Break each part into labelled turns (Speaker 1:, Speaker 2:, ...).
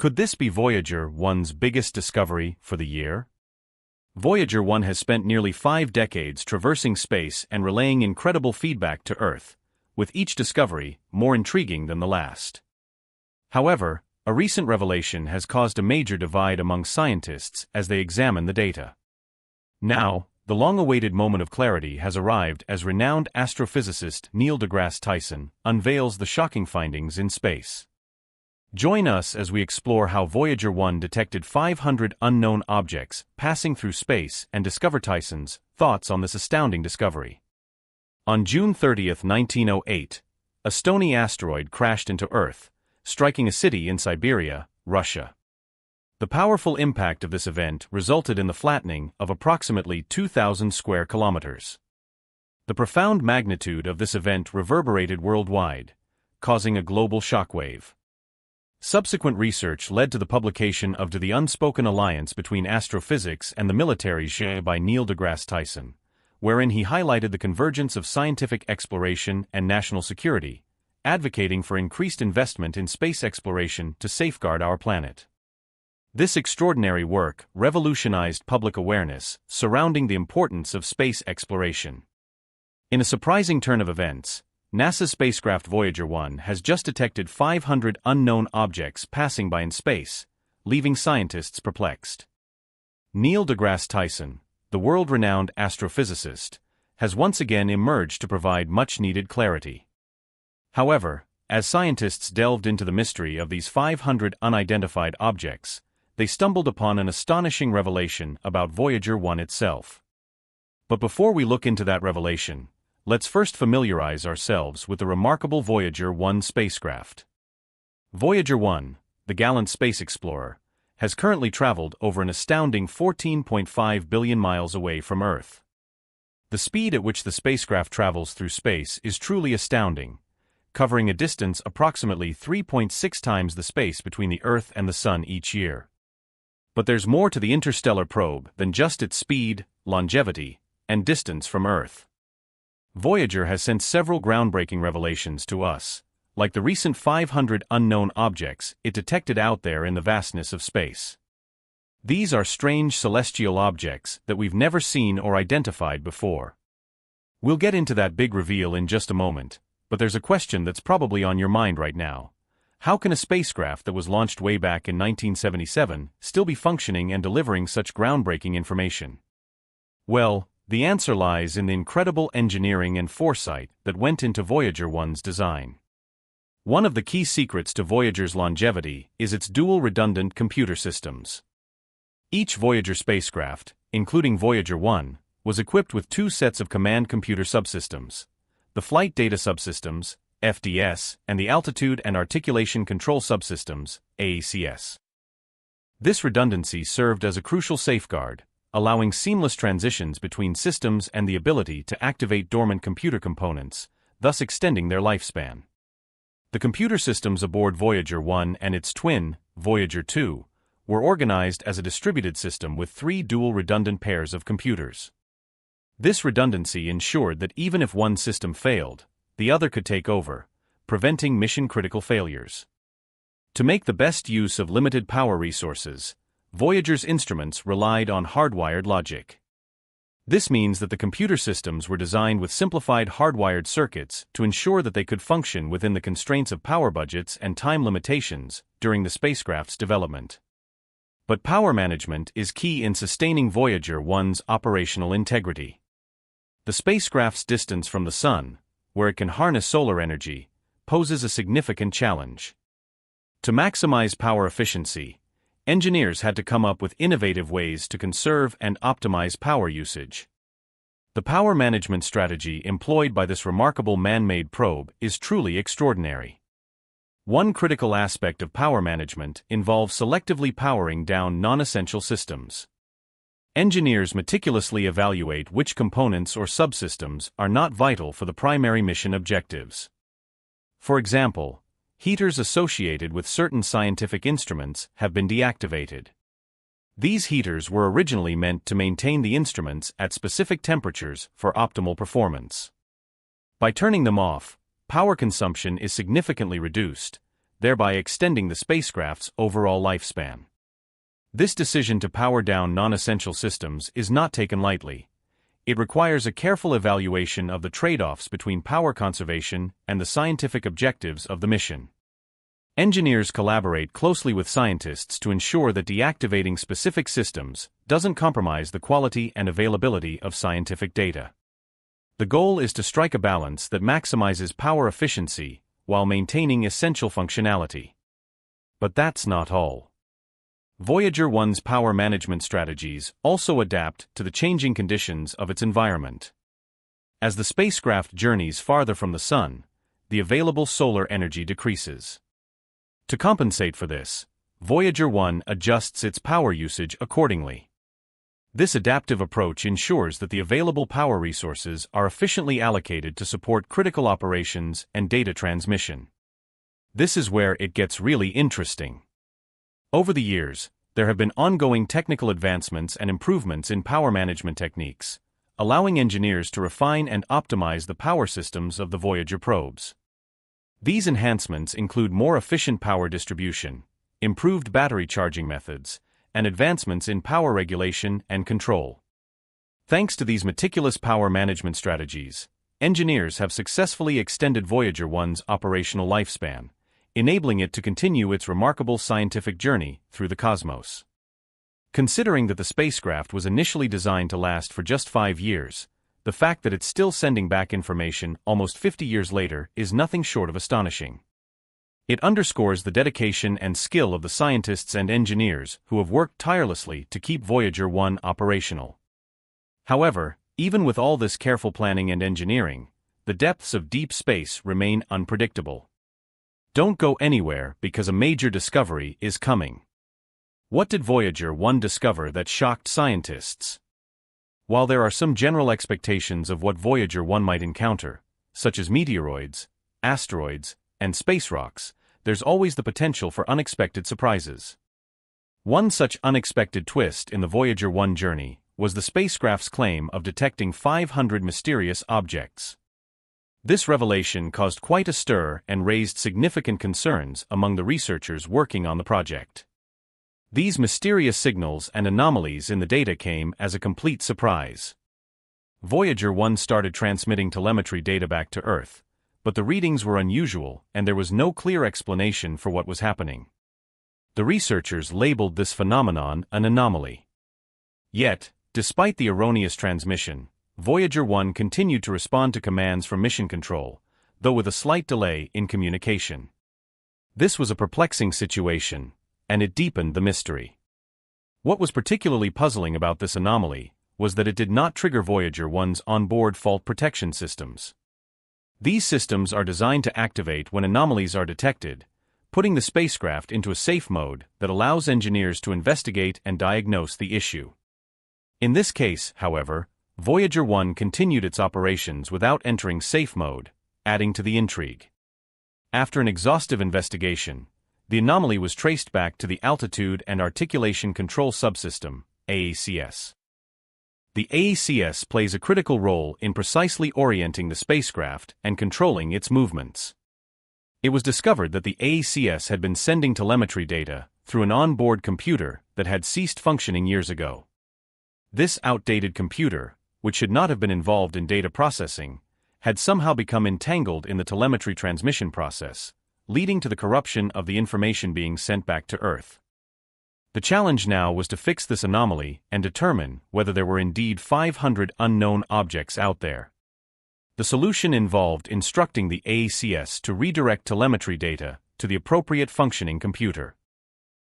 Speaker 1: Could this be Voyager 1's biggest discovery for the year? Voyager 1 has spent nearly 5 decades traversing space and relaying incredible feedback to Earth, with each discovery more intriguing than the last. However, a recent revelation has caused a major divide among scientists as they examine the data. Now, the long-awaited moment of clarity has arrived as renowned astrophysicist Neil deGrasse Tyson unveils the shocking findings in space. Join us as we explore how Voyager 1 detected 500 unknown objects passing through space and discover Tyson's thoughts on this astounding discovery. On June 30, 1908, a stony asteroid crashed into Earth, striking a city in Siberia, Russia. The powerful impact of this event resulted in the flattening of approximately 2,000 square kilometers. The profound magnitude of this event reverberated worldwide, causing a global shockwave. Subsequent research led to the publication of The Unspoken Alliance Between Astrophysics and the Military by Neil deGrasse Tyson, wherein he highlighted the convergence of scientific exploration and national security, advocating for increased investment in space exploration to safeguard our planet. This extraordinary work revolutionized public awareness surrounding the importance of space exploration. In a surprising turn of events, NASA's spacecraft Voyager 1 has just detected 500 unknown objects passing by in space, leaving scientists perplexed. Neil deGrasse Tyson, the world-renowned astrophysicist, has once again emerged to provide much-needed clarity. However, as scientists delved into the mystery of these 500 unidentified objects, they stumbled upon an astonishing revelation about Voyager 1 itself. But before we look into that revelation, let's first familiarize ourselves with the remarkable Voyager 1 spacecraft. Voyager 1, the gallant space explorer, has currently traveled over an astounding 14.5 billion miles away from Earth. The speed at which the spacecraft travels through space is truly astounding, covering a distance approximately 3.6 times the space between the Earth and the Sun each year. But there's more to the interstellar probe than just its speed, longevity, and distance from Earth. Voyager has sent several groundbreaking revelations to us, like the recent 500 unknown objects it detected out there in the vastness of space. These are strange celestial objects that we've never seen or identified before. We'll get into that big reveal in just a moment, but there's a question that's probably on your mind right now. How can a spacecraft that was launched way back in 1977 still be functioning and delivering such groundbreaking information? Well, the answer lies in the incredible engineering and foresight that went into Voyager 1's design. One of the key secrets to Voyager's longevity is its dual redundant computer systems. Each Voyager spacecraft, including Voyager 1, was equipped with 2 sets of command computer subsystems: the Flight Data Subsystems, FDS, and the Altitude and Articulation Control Subsystems, AACS. This redundancy served as a crucial safeguard, allowing seamless transitions between systems and the ability to activate dormant computer components, thus extending their lifespan. The computer systems aboard Voyager 1 and its twin, Voyager 2, were organized as a distributed system with 3 dual redundant pairs of computers. This redundancy ensured that even if one system failed, the other could take over, preventing mission-critical failures. To make the best use of limited power resources, Voyager's instruments relied on hardwired logic. This means that the computer systems were designed with simplified hardwired circuits to ensure that they could function within the constraints of power budgets and time limitations during the spacecraft's development. But power management is key in sustaining Voyager 1's operational integrity. The spacecraft's distance from the Sun, where it can harness solar energy, poses a significant challenge. To maximize power efficiency, engineers had to come up with innovative ways to conserve and optimize power usage. The power management strategy employed by this remarkable man-made probe is truly extraordinary. One critical aspect of power management involves selectively powering down non-essential systems. Engineers meticulously evaluate which components or subsystems are not vital for the primary mission objectives. For example, heaters associated with certain scientific instruments have been deactivated. These heaters were originally meant to maintain the instruments at specific temperatures for optimal performance. By turning them off, power consumption is significantly reduced, thereby extending the spacecraft's overall lifespan. This decision to power down non-essential systems is not taken lightly. It requires a careful evaluation of the trade-offs between power conservation and the scientific objectives of the mission. Engineers collaborate closely with scientists to ensure that deactivating specific systems doesn't compromise the quality and availability of scientific data. The goal is to strike a balance that maximizes power efficiency while maintaining essential functionality. But that's not all. Voyager 1's power management strategies also adapt to the changing conditions of its environment. As the spacecraft journeys farther from the Sun, the available solar energy decreases. To compensate for this, Voyager 1 adjusts its power usage accordingly. This adaptive approach ensures that the available power resources are efficiently allocated to support critical operations and data transmission. This is where it gets really interesting. Over the years, there have been ongoing technical advancements and improvements in power management techniques, allowing engineers to refine and optimize the power systems of the Voyager probes. These enhancements include more efficient power distribution, improved battery charging methods, and advancements in power regulation and control. Thanks to these meticulous power management strategies, engineers have successfully extended Voyager 1's operational lifespan, enabling it to continue its remarkable scientific journey through the cosmos. Considering that the spacecraft was initially designed to last for just 5 years, the fact that it's still sending back information almost 50 years later is nothing short of astonishing. It underscores the dedication and skill of the scientists and engineers who have worked tirelessly to keep Voyager 1 operational. However, even with all this careful planning and engineering, the depths of deep space remain unpredictable. Don't go anywhere because a major discovery is coming. What did Voyager 1 discover that shocked scientists? While there are some general expectations of what Voyager 1 might encounter, such as meteoroids, asteroids, and space rocks, there's always the potential for unexpected surprises. One such unexpected twist in the Voyager 1 journey was the spacecraft's claim of detecting 500 mysterious objects. This revelation caused quite a stir and raised significant concerns among the researchers working on the project. These mysterious signals and anomalies in the data came as a complete surprise. Voyager 1 started transmitting telemetry data back to Earth, but the readings were unusual and there was no clear explanation for what was happening. The researchers labeled this phenomenon an anomaly. Yet, despite the erroneous transmission, Voyager 1 continued to respond to commands from Mission Control, though with a slight delay in communication. This was a perplexing situation, and it deepened the mystery. What was particularly puzzling about this anomaly was that it did not trigger Voyager 1's onboard fault protection systems. These systems are designed to activate when anomalies are detected, putting the spacecraft into a safe mode that allows engineers to investigate and diagnose the issue. In this case, however, Voyager 1 continued its operations without entering safe mode, adding to the intrigue. After an exhaustive investigation, the anomaly was traced back to the Altitude and Articulation Control Subsystem, AACS. The AACS plays a critical role in precisely orienting the spacecraft and controlling its movements. It was discovered that the AACS had been sending telemetry data through an onboard computer that had ceased functioning years ago. This outdated computer, which should not have been involved in data processing, had somehow become entangled in the telemetry transmission process, leading to the corruption of the information being sent back to Earth. The challenge now was to fix this anomaly and determine whether there were indeed 500 unknown objects out there. The solution involved instructing the AACS to redirect telemetry data to the appropriate functioning computer.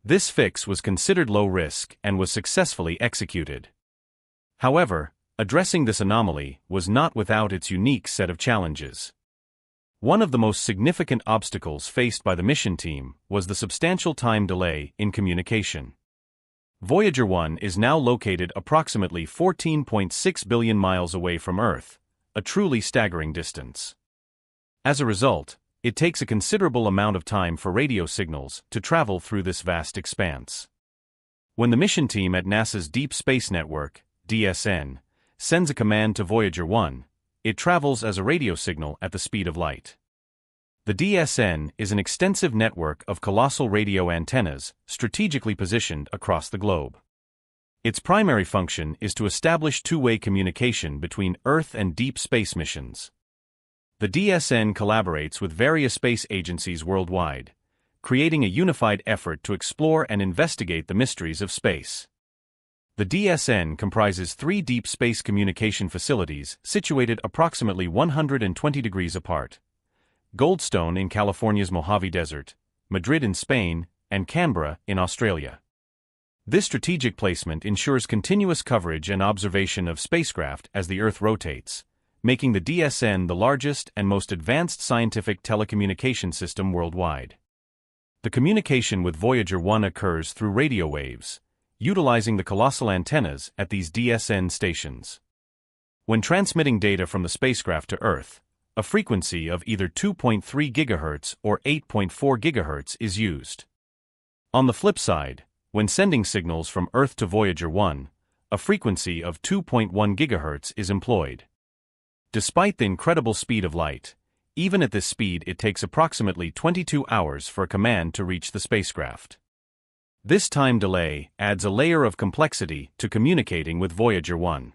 Speaker 1: This fix was considered low risk and was successfully executed. However, addressing this anomaly was not without its unique set of challenges. One of the most significant obstacles faced by the mission team was the substantial time delay in communication. Voyager 1 is now located approximately 14.6 billion miles away from Earth, a truly staggering distance. As a result, it takes a considerable amount of time for radio signals to travel through this vast expanse. When the mission team at NASA's Deep Space Network, DSN, sends a command to Voyager 1, it travels as a radio signal at the speed of light. The DSN is an extensive network of colossal radio antennas strategically positioned across the globe. Its primary function is to establish two-way communication between Earth and deep space missions. The DSN collaborates with various space agencies worldwide, creating a unified effort to explore and investigate the mysteries of space. The DSN comprises 3 deep space communication facilities situated approximately 120 degrees apart: Goldstone in California's Mojave Desert, Madrid in Spain, and Canberra in Australia. This strategic placement ensures continuous coverage and observation of spacecraft as the Earth rotates, making the DSN the largest and most advanced scientific telecommunication system worldwide. The communication with Voyager 1 occurs through radio waves, utilizing the colossal antennas at these DSN stations. When transmitting data from the spacecraft to Earth, a frequency of either 2.3 GHz or 8.4 GHz is used. On the flip side, when sending signals from Earth to Voyager 1, a frequency of 2.1 GHz is employed. Despite the incredible speed of light, even at this speed it takes approximately 22 hours for a command to reach the spacecraft. This time delay adds a layer of complexity to communicating with Voyager 1.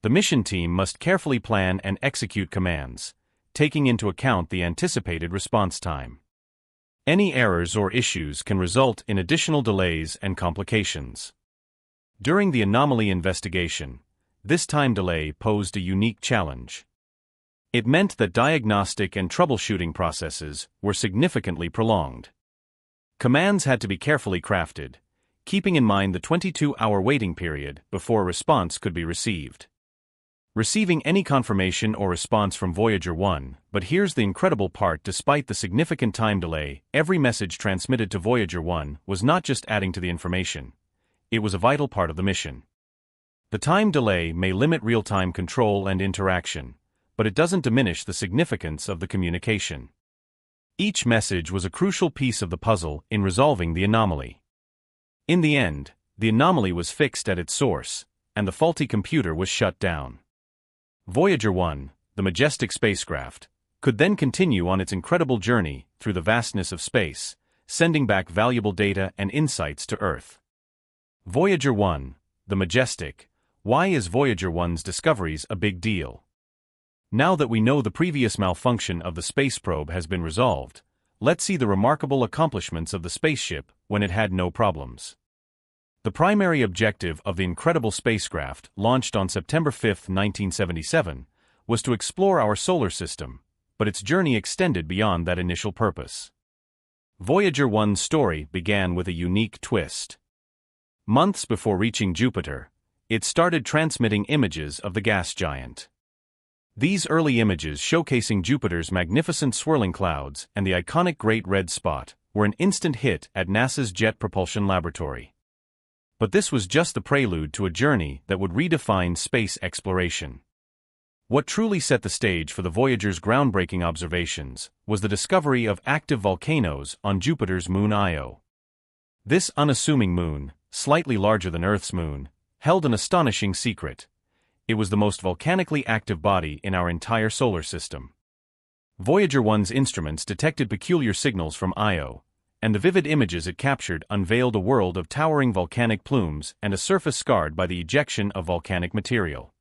Speaker 1: The mission team must carefully plan and execute commands, taking into account the anticipated response time. Any errors or issues can result in additional delays and complications. During the anomaly investigation, this time delay posed a unique challenge. It meant that diagnostic and troubleshooting processes were significantly prolonged. Commands had to be carefully crafted, keeping in mind the 22-hour waiting period before a response could be received. Receiving any confirmation or response from Voyager 1, but here's the incredible part: despite the significant time delay, every message transmitted to Voyager 1 was not just adding to the information, it was a vital part of the mission. The time delay may limit real-time control and interaction, but it doesn't diminish the significance of the communication. Each message was a crucial piece of the puzzle in resolving the anomaly. In the end, the anomaly was fixed at its source, and the faulty computer was shut down. Voyager 1, the majestic spacecraft, could then continue on its incredible journey through the vastness of space, sending back valuable data and insights to Earth. Voyager 1, the majestic. Why is Voyager 1's discoveries a big deal? Now that we know the previous malfunction of the space probe has been resolved, let's see the remarkable accomplishments of the spaceship when it had no problems. The primary objective of the incredible spacecraft, launched on September 5, 1977, was to explore our solar system, but its journey extended beyond that initial purpose. Voyager 1's story began with a unique twist. Months before reaching Jupiter, it started transmitting images of the gas giant. These early images, showcasing Jupiter's magnificent swirling clouds and the iconic Great Red Spot, were an instant hit at NASA's Jet Propulsion Laboratory. But this was just the prelude to a journey that would redefine space exploration. What truly set the stage for the Voyager's groundbreaking observations was the discovery of active volcanoes on Jupiter's moon Io. This unassuming moon, slightly larger than Earth's moon, held an astonishing secret. It was the most volcanically active body in our entire solar system. Voyager 1's instruments detected peculiar signals from Io, and the vivid images it captured unveiled a world of towering volcanic plumes and a surface scarred by the ejection of volcanic material.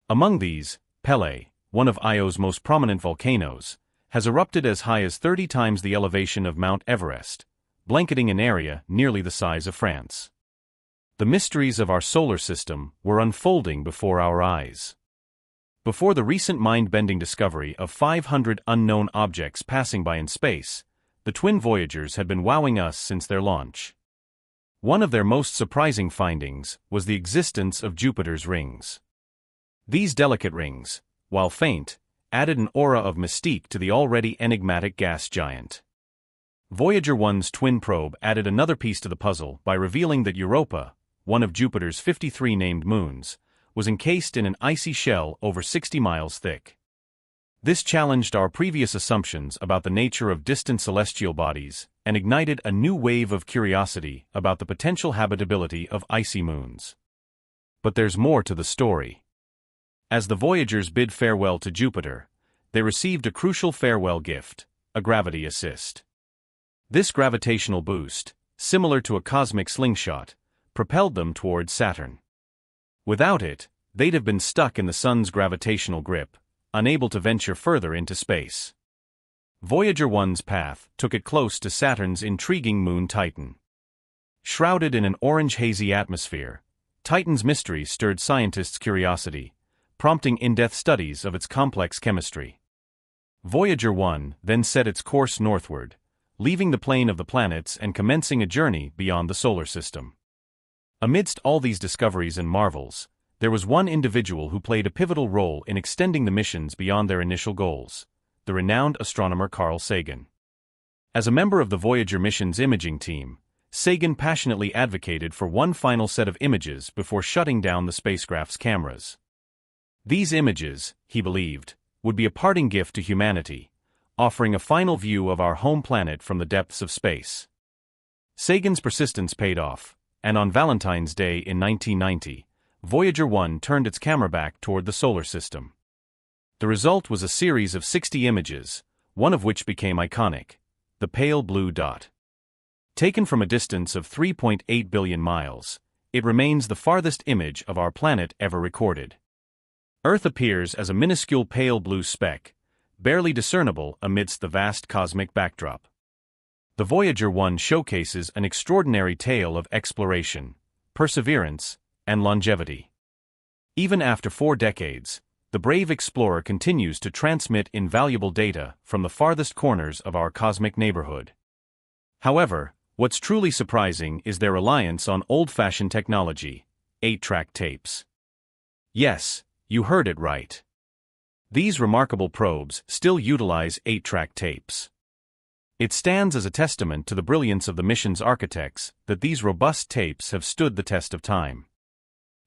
Speaker 1: Among these, Pele, one of Io's most prominent volcanoes, has erupted as high as 30 times the elevation of Mount Everest, blanketing an area nearly the size of France. The mysteries of our solar system were unfolding before our eyes. Before the recent mind-bending discovery of 500 unknown objects passing by in space, the twin Voyagers had been wowing us since their launch. One of their most surprising findings was the existence of Jupiter's rings. These delicate rings, while faint, added an aura of mystique to the already enigmatic gas giant. Voyager 1's twin probe added another piece to the puzzle by revealing that Europa, one of Jupiter's 53 named moons, was encased in an icy shell over 60 miles thick. This challenged our previous assumptions about the nature of distant celestial bodies and ignited a new wave of curiosity about the potential habitability of icy moons. But there's more to the story. As the Voyagers bid farewell to Jupiter, they received a crucial farewell gift: a gravity assist. This gravitational boost, similar to a cosmic slingshot, propelled them towards Saturn. Without it, they'd have been stuck in the Sun's gravitational grip, unable to venture further into space. Voyager 1's path took it close to Saturn's intriguing moon Titan. Shrouded in an orange-hazy atmosphere, Titan's mystery stirred scientists' curiosity, prompting in-depth studies of its complex chemistry. Voyager 1 then set its course northward, leaving the plane of the planets and commencing a journey beyond the solar system. Amidst all these discoveries and marvels, there was one individual who played a pivotal role in extending the missions beyond their initial goals: the renowned astronomer Carl Sagan. As a member of the Voyager mission's imaging team, Sagan passionately advocated for one final set of images before shutting down the spacecraft's cameras. These images, he believed, would be a parting gift to humanity, offering a final view of our home planet from the depths of space. Sagan's persistence paid off, and on Valentine's Day in 1990, Voyager 1 turned its camera back toward the solar system. The result was a series of 60 images, one of which became iconic: the pale blue dot. Taken from a distance of 3.8 billion miles, it remains the farthest image of our planet ever recorded. Earth appears as a minuscule pale blue speck, barely discernible amidst the vast cosmic backdrop. The Voyager 1 showcases an extraordinary tale of exploration, perseverance, and longevity. Even after 4 decades, the brave explorer continues to transmit invaluable data from the farthest corners of our cosmic neighborhood. However, what's truly surprising is their reliance on old-fashioned technology: 8-track tapes. Yes, you heard it right. These remarkable probes still utilize 8-track tapes. It stands as a testament to the brilliance of the mission's architects that these robust tapes have stood the test of time.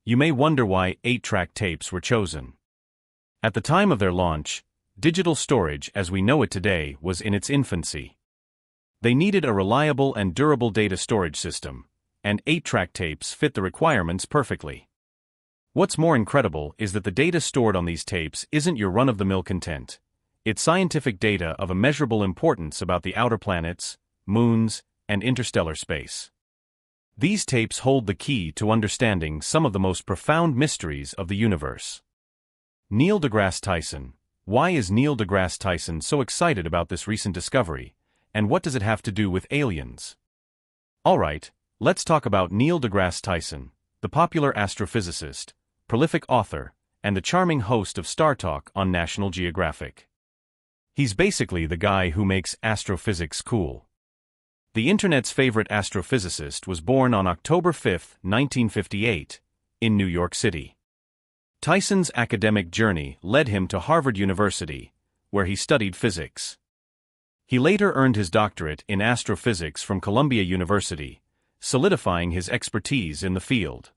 Speaker 1: You may wonder why 8-track tapes were chosen. At the time of their launch, digital storage as we know it today was in its infancy. They needed a reliable and durable data storage system, and 8-track tapes fit the requirements perfectly. What's more incredible is that the data stored on these tapes isn't your run-of-the-mill content. It's scientific data of immeasurable importance about the outer planets, moons, and interstellar space. These tapes hold the key to understanding some of the most profound mysteries of the universe. Neil deGrasse Tyson. Why is Neil deGrasse Tyson so excited about this recent discovery, and what does it have to do with aliens? Alright, let's talk about Neil deGrasse Tyson, the popular astrophysicist, prolific author, and the charming host of Star Talk on National Geographic. He's basically the guy who makes astrophysics cool. The internet's favorite astrophysicist was born on October 5, 1958, in New York City. Tyson's academic journey led him to Harvard University, where he studied physics. He later earned his doctorate in astrophysics from Columbia University, solidifying his expertise in the field.